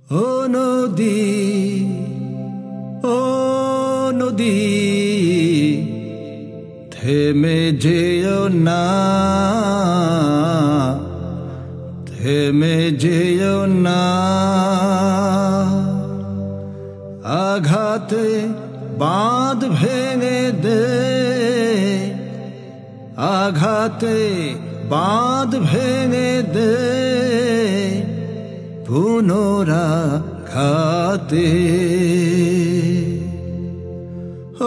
ও নদী, ও নদী, থেমে যেও না, থেমে যেও না। আঘাতে বাঁধ ভেঙে দে, আঘাতে বাঁধ ভেঙে দে, পুনরাঘাতে।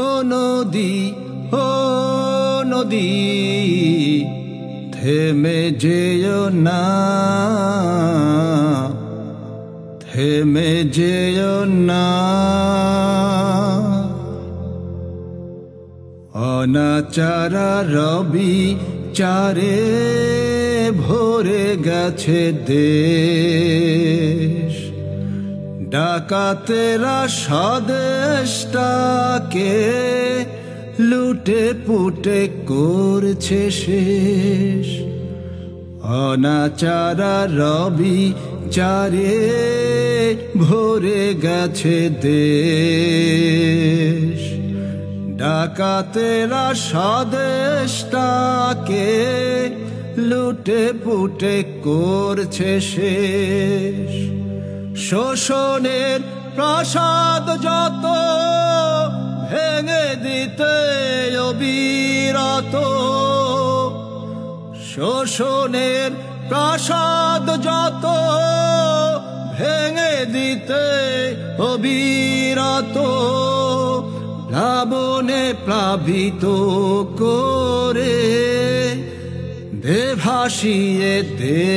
ও নদী, ও নদী, থেমে যেও না, থেমে যেও না। অনাচারা রবি চারে ভরে গেছে দেশ, ডাকাতেরা স্বদেশটাকে লুটে পুটে করছে শেষ। অনাচারা রবি চারে ভরে গেছে দেশ, ডাকাতেরা স্বদেশটাকে লুটে পুটে করছে শেষ। শোষণের প্রাসাদ যত ভেঙে দিতে অবিরত, শোষণের প্রাসাদ যত ভেঙে দিতে অবিরত, প্লাবনে প্লাবিত করে দে ভাসিয়ে দে,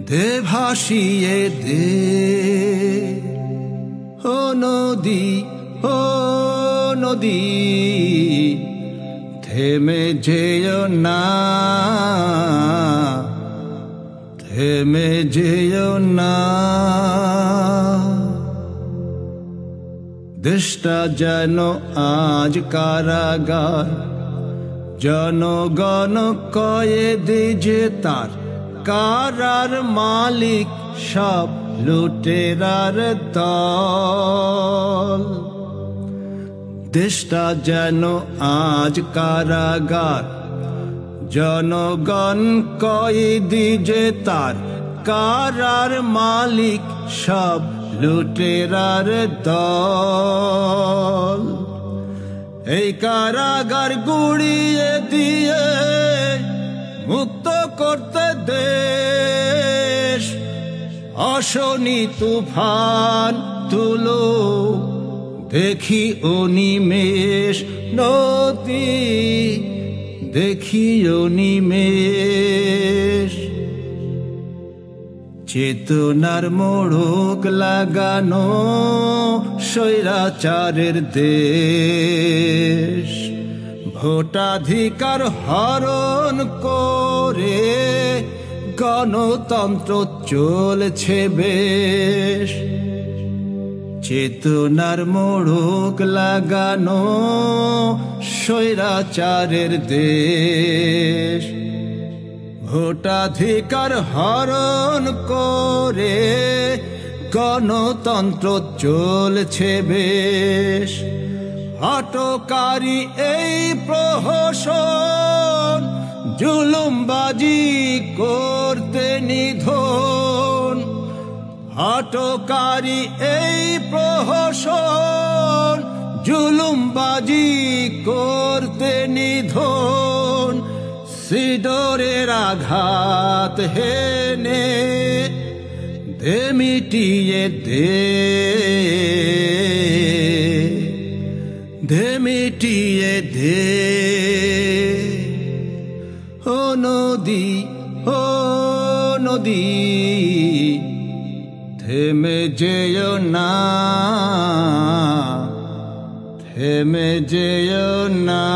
দে ভাসিয়ে দে। ও নদী, ও নদী, থেমে যেও না, থেমে যেও না। দেশটা যেন আজ কারাগার, জনগণ কয়েদি যে তার, কারার মালিক সব লুটেরার দল। দেশটা যেন আজ কারাগার, জনগণ কয়েদি যে তার, কারার মালিক সব লুটেরার দল। এই কারাগার গুড়িয়ে দিয়ে মুক্ত করতে দেশ, অশনি তুফান তুলো দেখি অনিমেষ। নদী দেখি অনিমেষ, চেতনার মোড়ক লাগানো স্বৈরাচারের দেশ, ভোটাধিকার হরণ করে গণতন্ত্র চলছে বেশ। চেতনার মোড়ক লাগানো স্বৈরাচারের দেশ, ভোটাধিকার হরণ করে গণতন্ত্র চলছে বেশ। হঠকারী এই প্রহসন জুলুমবাজি করতে নিধন, হঠকারী এই প্রহসন জুলুমবাজি করতে নিধন। সিডরের আঘাত হেনে দে মিটিয়ে দে, দে মিটিয়ে দে। ও নদী, ও নদী, থেমে যেও না, থেমে যেও না।